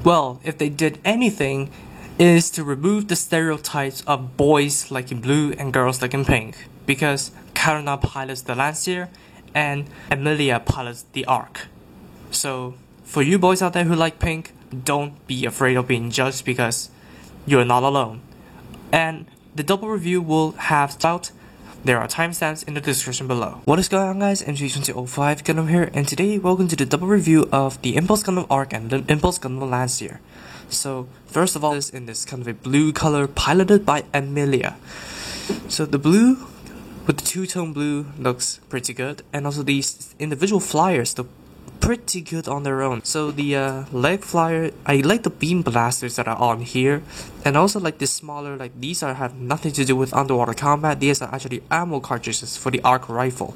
Well, if they did anything, is to remove the stereotypes of boys liking blue and girls liking pink, because Karina pilots the Lancier and Emilia pilots the Ark. So, for you boys out there who like pink, don't be afraid of being judged because you're not alone. And the double review will have out. There are timestamps in the description below. What is going on, guys? MG2005 Gundam here, and today welcome to the double review of the Impulse Gundam Ark and the Impulse Gundam Lancier. So first of all, is in this kind of a blue color piloted by Emilia. So the blue with the two-tone blue looks pretty good, and also these individual flyers look pretty good on their own. So the leg flyer, I like the beam blasters that are on here, and also like this smaller, like these have nothing to do with underwater combat. These are actually ammo cartridges for the Arc rifle.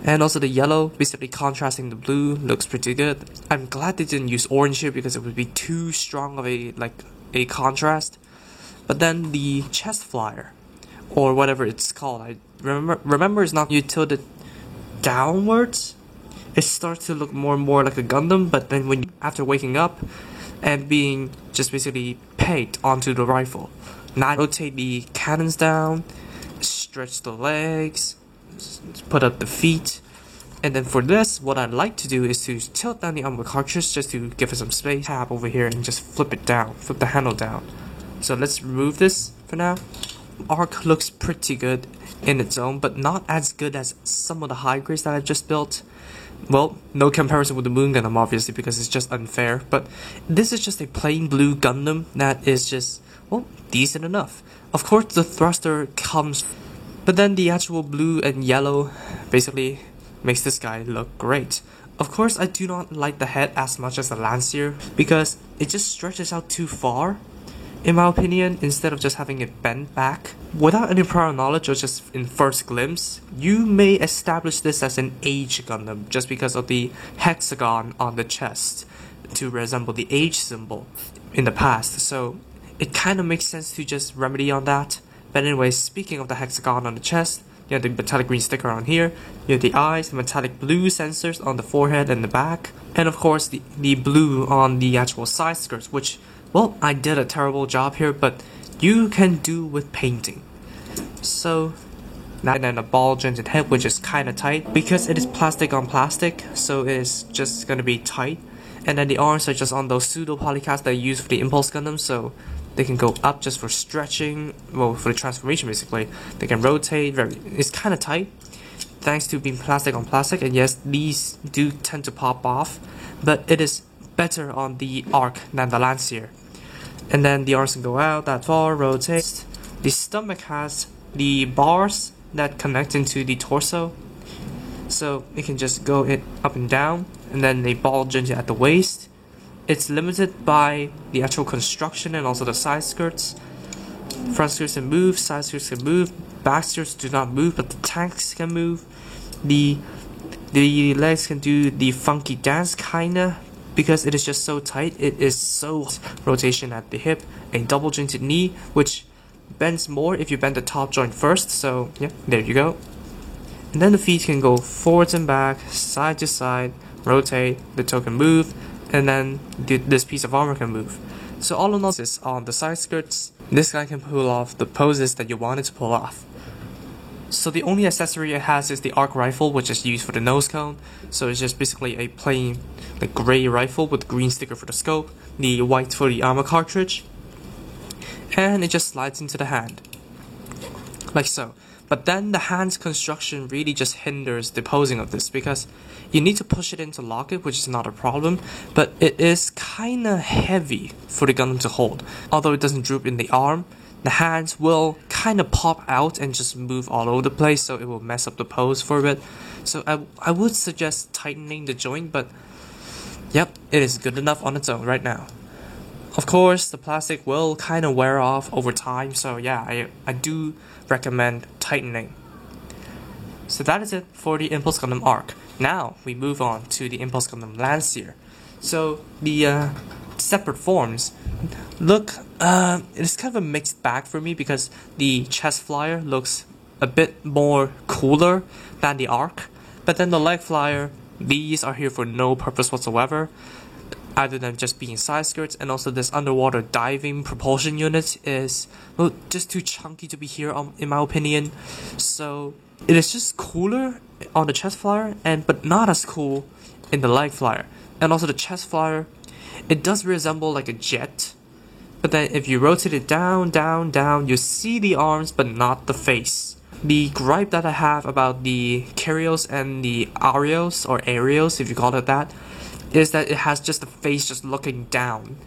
And also the yellow, basically contrasting the blue, looks pretty good. I'm glad they didn't use orange here because it would be too strong of a contrast. But then the chest flyer, or whatever it's called, I remember it's not, you tilt it downwards, it starts to look more and more like a Gundam. But then when after waking up and being just basically pegged onto the rifle, now rotate the cannons down, stretch the legs, put up the feet. And then for this, what I'd like to do is to tilt down the ammo cartridge just to give it some space. Tab over here and just flip it down, flip the handle down. So let's remove this for now. Arc looks pretty good in its own, but not as good as some of the high grades that I've just built. Well, no comparison with the Moon Gundam, obviously, because it's just unfair, but this is just a plain blue Gundam that is just, well, decent enough. Of course, the thruster comes, but then the actual blue and yellow basically makes this guy look great. Of course, I do not like the head as much as the Lancier, because it just stretches out too far, in my opinion, instead of just having it bent back. Without any prior knowledge or just in first glimpse, you may establish this as an age Gundam just because of the hexagon on the chest to resemble the age symbol in the past. So it kind of makes sense to just remedy on that. But anyway, speaking of the hexagon on the chest, you have the metallic green sticker on here, you have the eyes, the metallic blue sensors on the forehead and the back, and of course the blue on the actual side skirts, which, well, I did a terrible job here, but you can do with painting. So, and then a ball jointed head, which is kind of tight because it is plastic on plastic, so it is just going to be tight. And then the arms are just on those pseudo polycasts that I use for the Impulse Gundam, so they can go up just for stretching, well, for the transformation basically. They can rotate, it's kind of tight thanks to being plastic on plastic, and yes, these do tend to pop off, but it is better on the Arc than the Lancier. And then the arms can go out that far, rotate. The stomach has the bars that connect into the torso, so it can just go up and down, and then they ball jointed at the waist. It's limited by the actual construction and also the side skirts. Front skirts can move, side skirts can move, back skirts do not move, but the tanks can move. The legs can do the funky dance kinda, because it is just so tight. It is so rotation at the hip, a double jointed knee, which bends more if you bend the top joint first. So yeah, there you go. And then the feet can go forwards and back, side to side, rotate, the toe can move, and then this piece of armor can move. So all in all, this on the side skirts, this guy can pull off the poses that you wanted to pull off. So the only accessory it has is the Arc rifle, which is used for the nose cone. So it's just basically a plain gray rifle with green sticker for the scope, the white for the ammo cartridge, and it just slides into the hand, like so. But then the hand's construction really just hinders the posing of this, because you need to push it in to lock it, which is not a problem, but it is kinda heavy for the Gundam to hold. Although it doesn't droop in the arm, the hands will kind of pop out and just move all over the place, so it will mess up the pose for a bit. So I would suggest tightening the joint, but yep, it is good enough on its own right now. Of course, the plastic will kind of wear off over time, so yeah, I do recommend tightening. So that is it for the Impulse Gundam Arc. Now we move on to the Impulse Gundam Lancier. So the separate forms look, it's kind of a mixed bag for me, because the chest flyer looks a bit more cooler than the Arc, but then the leg flyer, these are here for no purpose whatsoever. other than just being side skirts, and also this underwater diving propulsion unit is, well, just too chunky to be here in my opinion. So it is just cooler on the chest flyer, but not as cool in the leg flyer. And also the chest flyer, it does resemble like a jet, but then if you rotate it down, down, down, you see the arms but not the face. The gripe that I have about the Kyrios and the Arios, or Arios if you call it that, is that it has just the face just looking down.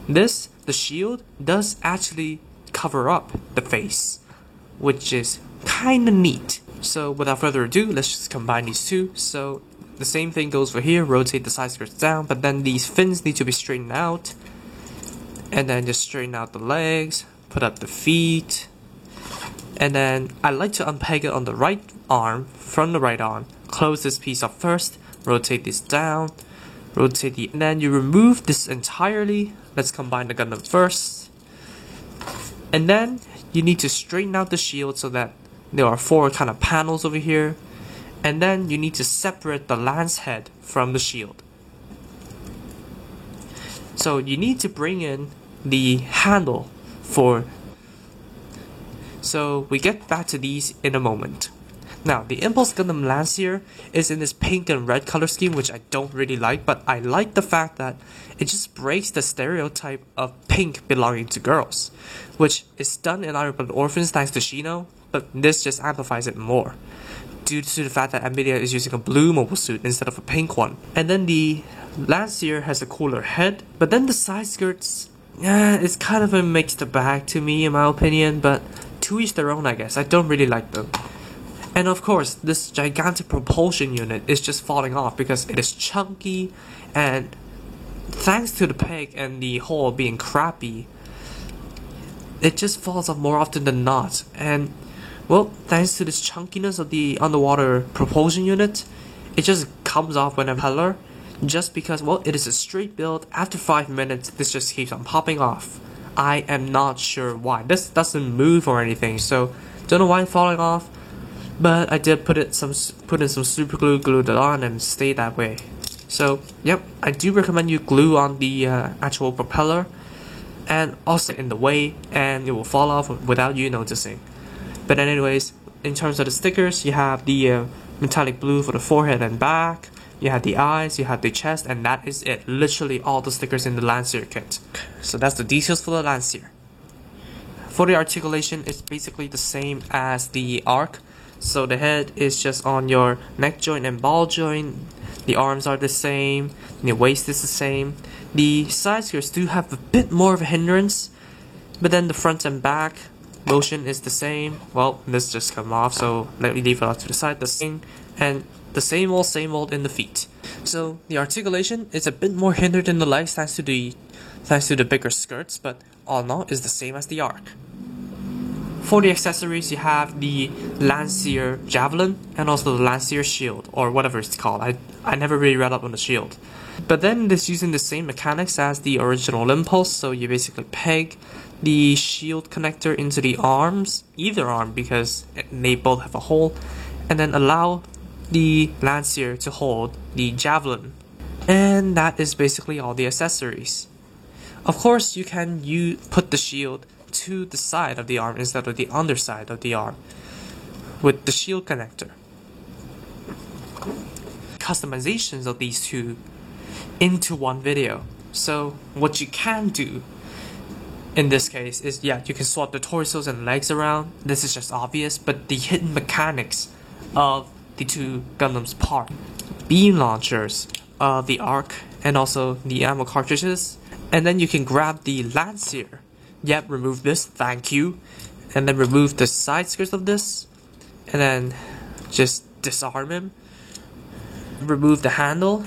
This, the shield, does actually cover up the face, which is kinda neat. So without further ado, let's just combine these two. So the same thing goes for here, rotate the side skirts down, but then these fins need to be straightened out. And then just straighten out the legs, put up the feet. And then I like to unpeg it on the right arm, from the right arm. Close this piece up first, rotate this down, and then you remove this entirely. Let's combine the Gundam first. And then you need to straighten out the shield so that there are 4 kind of panels over here. And then you need to separate the lance head from the shield. So you need to bring in the handle for. So we get back to these in a moment. Now the Impulse Gundam Lancier is in this pink and red color scheme, which I don't really like, but I like the fact that it just breaks the stereotype of pink belonging to girls, which is done in Iron Blood Orphans thanks to Shino, but this just amplifies it more, due to the fact that Emilia is using a blue mobile suit instead of a pink one. And then the Lancier has a cooler head, but then the side skirts, it's kind of a mixed bag to me in my opinion, but to each their own I guess. I don't really like them. And of course, this gigantic propulsion unit is just falling off because it is chunky, and thanks to the peg and the hull being crappy, it just falls off more often than not. And well, thanks to this chunkiness of the underwater propulsion unit, it just comes off when I'm propeller, just because, well, it is a straight build. After 5 minutes, this just keeps on popping off. I am not sure why. This doesn't move or anything, so don't know why it's falling off. But I did put in some super glue, glued it on, and stay that way. So yep, I do recommend you glue on the actual propeller, and also in the way, and it will fall off without you noticing. But anyways, in terms of the stickers, you have the metallic blue for the forehead and back. You have the eyes, you have the chest, and that is it. Literally all the stickers in the Lancier kit. So that's the details for the Lancier. For the articulation, it's basically the same as the ARC. So the head is just on your neck joint and ball joint. The arms are the same. The waist is the same. The side skirts do have a bit more of a hindrance, but then the front and back motion is the same. Well, this just come off, so let me leave it off to the side. The same, and the same old in the feet. So the articulation is a bit more hindered in the legs thanks to the bigger skirts, but all in all is the same as the ARC. For the accessories, you have the Lancier Javelin and also the Lancier Shield, or whatever it's called. I never really read up on the shield. But then it's using the same mechanics as the original Impulse, so you basically peg the shield connector into the arms, either arm because they both have a hole, and then allow the Lancier to hold the Javelin. And that is basically all the accessories. Of course, you can put the shield to the side of the arm instead of the underside of the arm with the shield connector. Customizations of these two into one video. So what you can do in this case is, yeah, you can swap the torsos and legs around. This is just obvious, but the hidden mechanics of the two Gundams part. Beam launchers of the ARC and also the ammo cartridges. And then you can grab the Lancier. Yep, remove this, thank you. And then remove the side skirts of this. And then just disarm him. Remove the handle.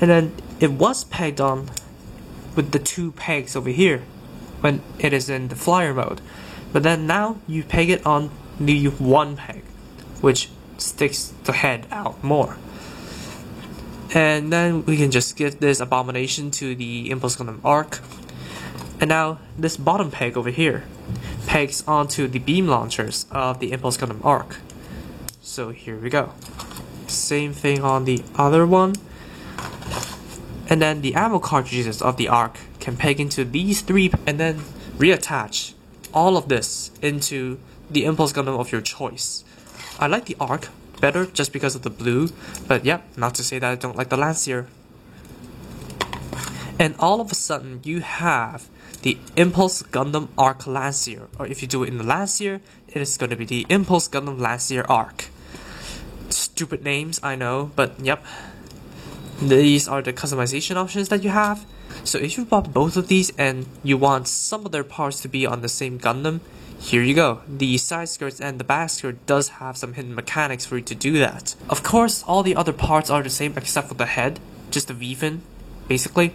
And then it was pegged on with the 2 pegs over here when it is in the flyer mode. But then now you peg it on the 1 peg, which sticks the head out more. And then we can just give this abomination to the Impulse Gundam ARC. And now this bottom peg over here pegs onto the beam launchers of the Impulse Gundam ARC. So here we go. Same thing on the other one. And then the ammo cartridges of the ARC can peg into these three and then reattach all of this into the Impulse Gundam of your choice. I like the ARC better just because of the blue, but yep, not to say that I don't like the Lancier. And all of a sudden you have the Impulse Gundam ARC Lancier, or if you do it in the Lancier, it is going to be the Impulse Gundam Lancier ARC. Stupid names, I know, but yep. These are the customization options that you have. So if you bought both of these and you want some of their parts to be on the same Gundam, here you go. The side skirts and the back skirt does have some hidden mechanics for you to do that. Of course, all the other parts are the same except for the head, just the V-fin, basically.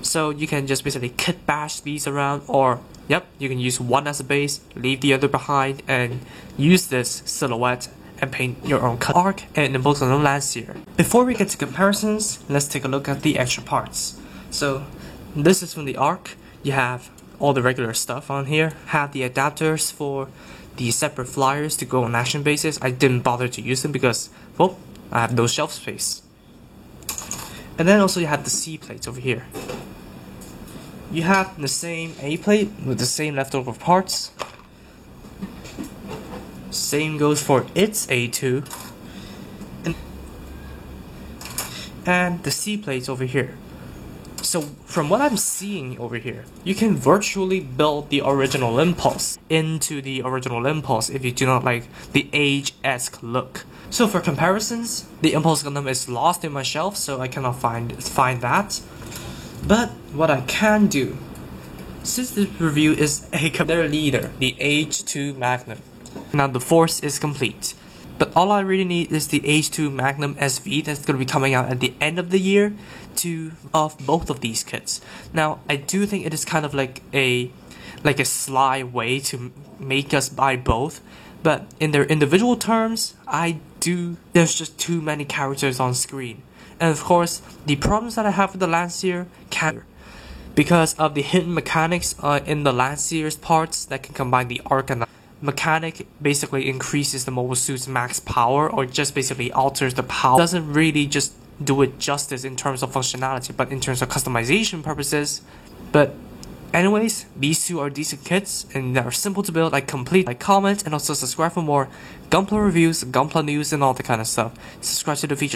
So you can just basically kit bash these around, or yep, you can use one as a base, leave the other behind, and use this silhouette and paint your own cut ARC and Impulse Gundam Lancier. Before we get to comparisons, let's take a look at the extra parts. So this is from the ARC. You have all the regular stuff on here. Have the adapters for the separate flyers to go on action bases. I didn't bother to use them because, well, I have no shelf space. And then also you have the C plates over here. You have the same A plate with the same leftover parts. Same goes for its A2. And the C plates over here. So from what I'm seeing over here, you can virtually build the original Impulse into the original Impulse if you do not like the age-esque look. So for comparisons, the Impulse Gundam is lost in my shelf, so I cannot find that. But what I can do, since this review is their leader, the H2 Magnum. Now the force is complete. But all I really need is the H2 Magnum SV that's going to be coming out at the end of the year of both of these kits. Now, I do think it is kind of like a sly way to make us buy both, but in their individual terms, there's just too many characters on screen. And of course, the problems that I have with the Lancier because of the hidden mechanics in the Lancier's parts that can combine the ARC and the mechanic basically increases the mobile suit's max power, or just basically alters the power. It doesn't really just do it justice in terms of functionality, but in terms of customization purposes. But anyways, these two are decent kits and they're simple to build. Like, comment, and also subscribe for more Gunpla reviews, Gunpla news, and all that kind of stuff. Subscribe to the feature.